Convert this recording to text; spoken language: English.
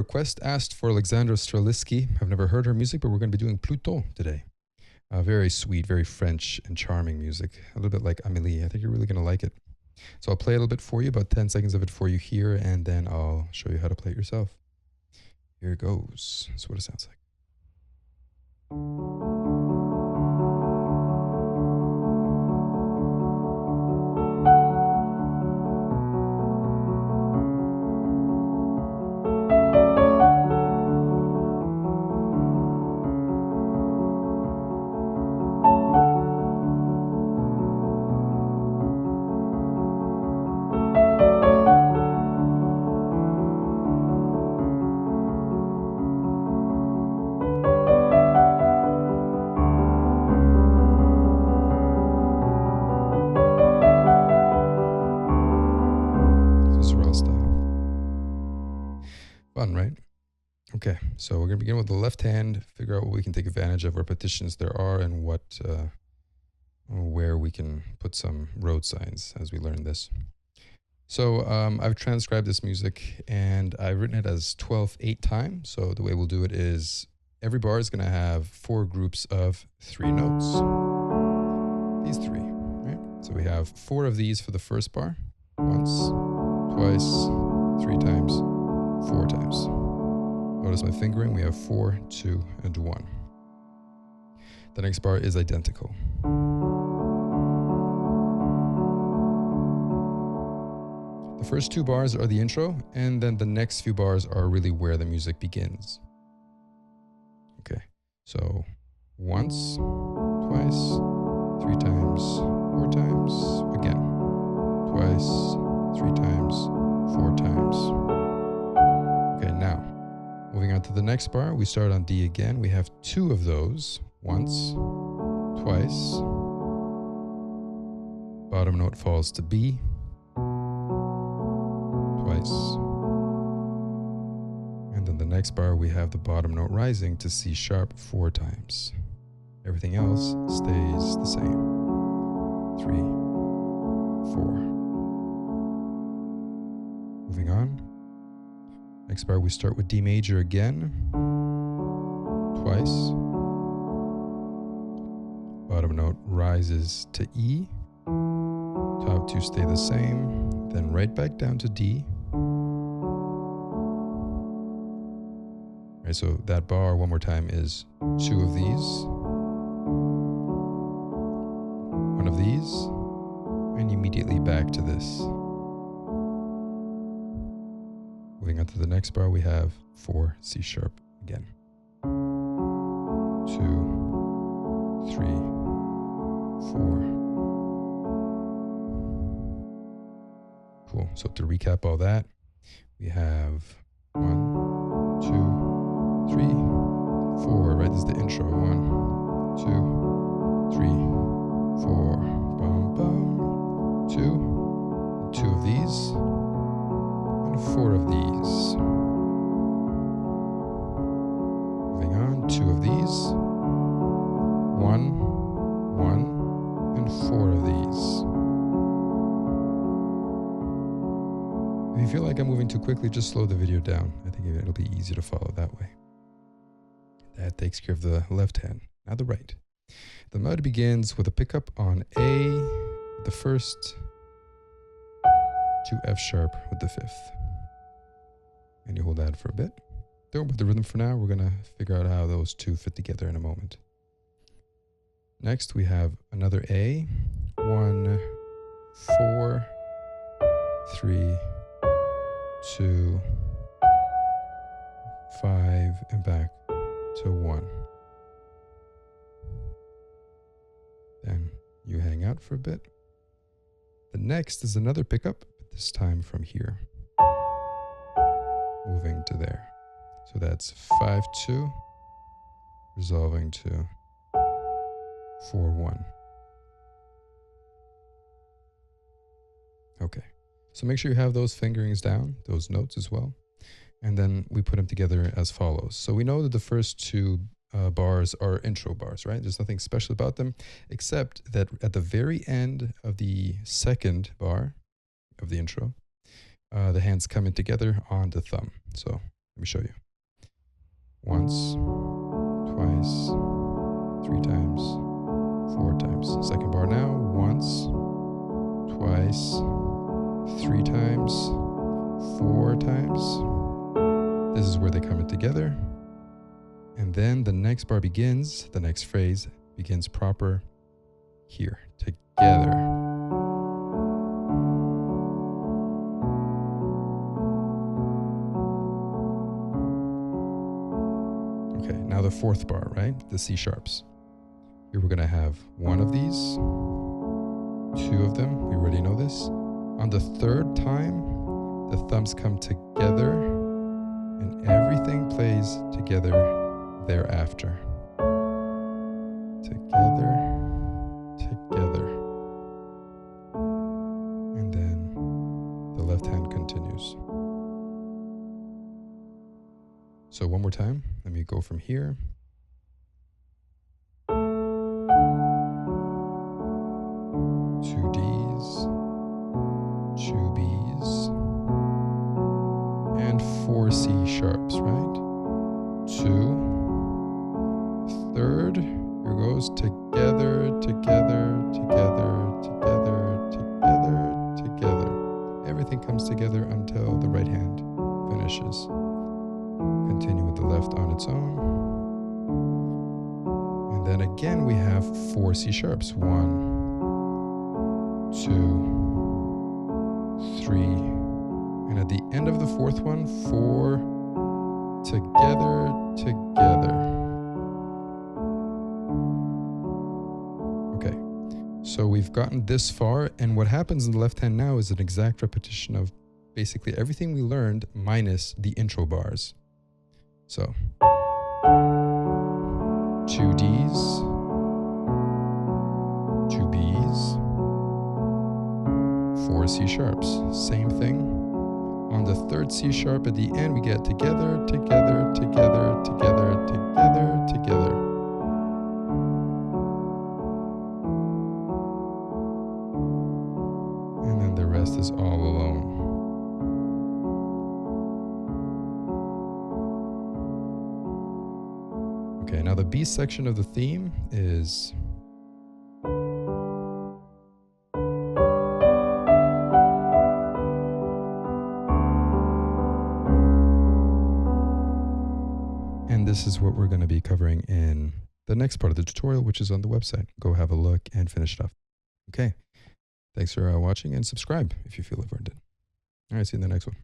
request asked for Alexandra Streliski. I've never heard her music, but we're going to be doing Pluto today. Very sweet, very French and charming music. A little bit like Amélie. I think you're really going to like it. So I'll play a little bit for you, about 10 seconds of it for you here, and then I'll show you how to play it yourself. Here it goes. That's what it sounds like. Fun, right? Okay, so we're going to begin with the left hand, figure out what we can take advantage of, repetitions there are, and what, where we can put some road signs as we learn this. So I've transcribed this music, and I've written it as 12/8 time. So the way we'll do it is every bar is going to have 4 groups of 3 notes. These 3, right? So we have 4 of these for the first bar. Once, twice, 3 times, 4 times. Notice my fingering, we have 4, 2, and 1. The next bar is identical. The first 2 bars are the intro, and then the next few bars are really where the music begins. Okay, so once, twice, 3 times, 4 times, again. Twice, 3 times, 4 times. Okay, now, moving on to the next bar, we start on D again. We have 2 of those. Once, twice. Bottom note falls to B. Twice. And then the next bar, we have the bottom note rising to C sharp 4 times. Everything else stays the same. 3, 4. Moving on. Next bar, we start with D major again. Twice. Bottom note rises to E. Top 2 stay the same. Then right back down to D. Right, so that bar, one more time, is 2 of these. 1 of these. And immediately back to this. Moving on to the next bar, we have 4 C sharp again. 2, 3, 4. Cool. So to recap all that, we have 1, 2, 3, 4. Right, this is the intro. 1, 2, 3, 4. Bum, bum. 2. 2 of these. 4 of these. Moving on, 2 of these. 1, 1, and 4 of these. If you feel like I'm moving too quickly, just slow the video down. I think it'll be easy to follow that way. That takes care of the left hand. Now the right. The melody begins with a pickup on A, the first, to F sharp with the 5th. And you hold that for a bit. Don't worry about the rhythm for now. We're going to figure out how those 2 fit together in a moment. Next, we have another A. 1, 4, 3, 2, 5, and back to 1. Then you hang out for a bit. The next is another pickup, but this time from here. Moving to there. So that's 5, 2, resolving to 4, 1. Okay, so make sure you have those fingerings down, those notes as well. And then we put them together as follows. So we know that the first 2 bars are intro bars, right? There's nothing special about them, except that at the very end of the second bar of the intro, the hands come in together on the thumb. So Let me show you. Once, twice, 3 times, 4 times. Second bar now. Once, twice, 3 times, 4 times. This is where they come in together. And then the next bar begins, the next phrase begins proper here, together. Okay, now the fourth bar, right? The C sharps. Here we're gonna have one of these, 2 of them, we already know this. On the third time, the thumbs come together and everything plays together thereafter. Together, together. And then the left hand continues. So one more time, let me go from here. Two Ds, 2 Bs, and 4 C sharps, right? 2, third, here goes together, together, together, together, together, together. Everything comes together until the right hand finishes. Continue with the left on its own. And then again we have 4 C sharps. 1, 2, 3. And at the end of the fourth one, 4 together, together. Okay, so we've gotten this far, and what happens in the left hand now is an exact repetition of basically everything we learned minus the intro bars. So 2 Ds, 2 Bs, 4 C sharps, same thing. On the third C sharp at the end, we get together, together, together, together, together, together. And then the rest is all alone. Okay, now the B section of the theme is and this is what we're going to be covering in the next part of the tutorial, which is on the website. Go have a look and finish it off. Okay, thanks for watching, and subscribe if you feel you've earned it. All right, see you in the next one.